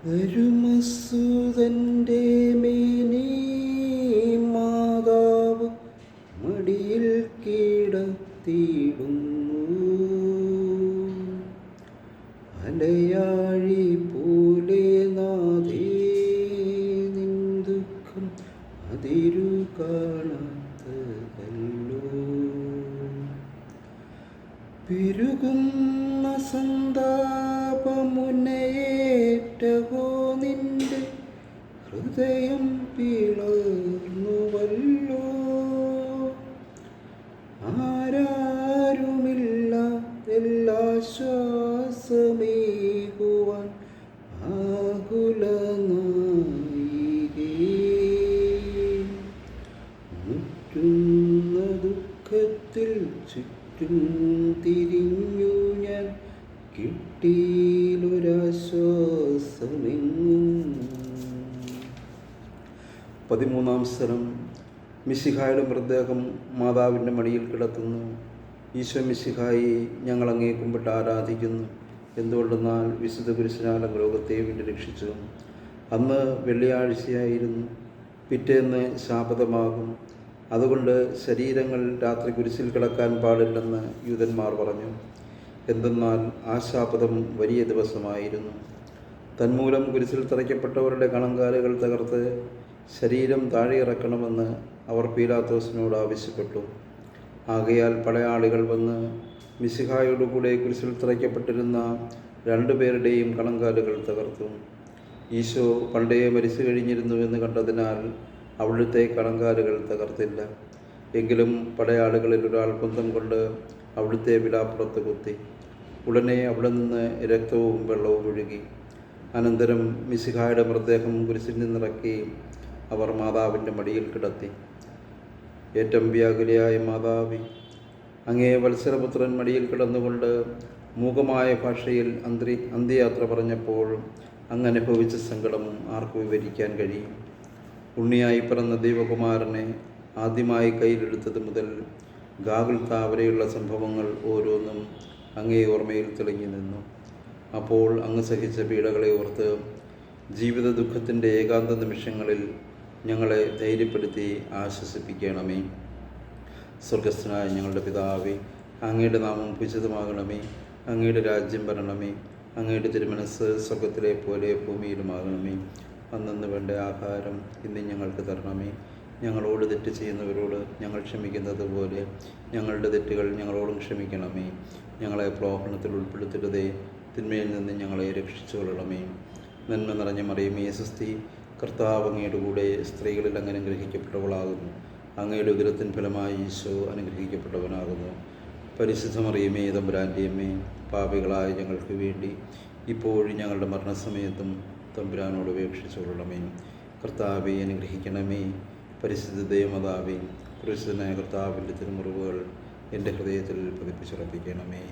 അരുമസുതൻ്റെ മേനി മാതാവ് മടിയിൽ കിടത്തിയിടുന്നു. അലയാഴി പോലെ നാഥേ നിൻ ദുഃഖം അതിരു കാണാത്തതല്ലോ. പെരുകുന്ന സന്താപമുന്നയേറ്റവോ നിന്റെ ഹൃദയം പിളർന്നുവല്ലോ. ആരാരുമില്ലാശ്വാസമേകുവാൻ ആകുലനായികേ. മുറ്റുന്ന ദുഃഖത്തിൽ ചുറ്റും തിരിഞ്ഞു ഞാൻ, കിട്ടിയിലൊരാശ്വാസമെങ്ങും. 13-ാം സ്ഥലം. മിശിഹായുടെ മൃതദേഹം മാതാവിൻ്റെ മടിയിൽ കിടത്തുന്നു. ഈശോ മിശിഹായെ ഞങ്ങൾ അങ്ങേ കുമ്പിട്ട് ആരാധിക്കുന്നു. എന്തുകൊണ്ടെന്നാൽ വിശുദ്ധ കുരിശിനാൽ അങ്ങ് ലോകത്തെ വീണ്ടും രക്ഷിച്ചു. അന്ന് വെള്ളിയാഴ്ചയായിരുന്നു, പിറ്റേന്ന് ശാബതമാകും. അതുകൊണ്ട് ശരീരങ്ങൾ രാത്രി കുരിശിൽ കിടക്കാൻ പാടില്ലെന്ന് യൂതന്മാർ പറഞ്ഞു. എന്തെന്നാൽ ആ ശാബതം വലിയ ദിവസമായിരുന്നു. തന്മൂലം കുരിശിൽ തറയ്ക്കപ്പെട്ടവരുടെ കണങ്കാലുകൾ തകർത്ത് ശരീരം താഴെ ഇറക്കണമെന്ന് അവർ പീലാത്തോസിനോട് ആവശ്യപ്പെട്ടു. ആകയാൽ പടയാളികൾ വന്ന് മിശിഹായോടുകൂടെ കുരിശിൽ തറയ്ക്കപ്പെട്ടിരുന്ന 2 പേരുടെയും കണങ്കാലുകൾ തകർത്തു. ഈശോ പണ്ടേ മരിച്ചു കഴിഞ്ഞിരുന്നുവെന്ന് കണ്ടതിനാൽ അവിടുത്തെ കണങ്കാലുകൾ തകർത്തില്ല. എങ്കിലും പടയാളികളിൽ ഒരാൾ കുന്തം കൊണ്ട് അവിടുത്തെ വിലാപ്പുറത്ത് കുത്തി. ഉടനെ അവിടെ നിന്ന് രക്തവും വെള്ളവും ഒഴുകി. അനന്തരം മിശിഹായുടെ മൃതദേഹം കുരിശിൽ നിന്നിറക്കി അവർ മാതാവിൻ്റെ മടിയിൽ കിടത്തി. ഏറ്റവും വ്യാകുലയായ മാതാവി, അങ്ങേ വത്സരപുത്രൻ മടിയിൽ കിടന്നുകൊണ്ട് മൂകമായ ഭാഷയിൽ അന്ത്യയാത്ര പറഞ്ഞപ്പോൾ അങ്ങ് അനുഭവിച്ച സങ്കടം ആർക്ക് വിവരിക്കാൻ കഴിയും? ഉണ്ണിയായി പിറന്ന ദൈവകുമാരനെ ആദ്യമായി കയ്യിലെടുത്തത് മുതൽ ഗാഗുൽത്ത വരെയുള്ള സംഭവങ്ങൾ ഓരോന്നും അങ്ങേ ഓർമ്മയിൽ തെളിഞ്ഞു നിന്നു. അപ്പോൾ അങ്ങ് സഹിച്ച പീഡകളെ ഓർത്ത് ജീവിത ദുഃഖത്തിൻ്റെ ഏകാന്ത നിമിഷങ്ങളിൽ ഞങ്ങളെ ധൈര്യപ്പെടുത്തി ആശ്വസിപ്പിക്കണമേ. സ്വർഗസ്ഥനായ ഞങ്ങളുടെ പിതാവേ, അങ്ങയുടെ നാമം പൂജിതമാകണമേ. അങ്ങയുടെ രാജ്യം വരണമേ. അങ്ങയുടെ തിരുമനസ്സ് സ്വർഗത്തിലെ പോലെ ഭൂമിയിലുമാകണമേ. അന്നന്ന് വേണ്ട ആഹാരം ഇന്ന് ഞങ്ങൾക്ക് തരണമേ. ഞങ്ങളോട് തെറ്റ് ചെയ്യുന്നവരോട് ഞങ്ങൾ ക്ഷമിക്കുന്നത് പോലെ ഞങ്ങളുടെ തെറ്റുകൾ ഞങ്ങളോടും ക്ഷമിക്കണമേ. ഞങ്ങളെ പ്രലോഭനത്തിൽ ഉൾപ്പെടുത്തരുതേ, തിന്മയിൽ നിന്ന് ഞങ്ങളെ രക്ഷിച്ചുകൊള്ളണമേ. നന്മ നിറഞ്ഞ മറിയമേ സ്വസ്തി, കർത്താവ് അങ്ങയുടെ കൂടെ സ്ത്രീകളിൽ അങ്ങ് അനുഗ്രഹിക്കപ്പെട്ടവളാകുന്നു. അങ്ങയുടെ ഉദരത്തിൻ ഫലമായി ഈശോ അനുഗ്രഹിക്കപ്പെട്ടവനാകുന്നു. പരിശുദ്ധ മറിയമേ തമ്പുരാൻ്റെ അമ്മേ, പാപികളായ ഞങ്ങൾക്ക് വേണ്ടി ഇപ്പോഴും ഞങ്ങളുടെ മരണസമയത്തും തമ്പുരാനോട് അപേക്ഷിച്ചുകൊള്ളണമേ. കർത്താവെ അനുഗ്രഹിക്കണമേ. പരിശുദ്ധ ദൈവമാതാവേ, പരിശുദ്ധനായ കർത്താവിൻ്റെ തിരുമുറിവുകൾ എൻ്റെ ഹൃദയത്തിൽ പതിപ്പിച്ചുറപ്പിക്കണമേ.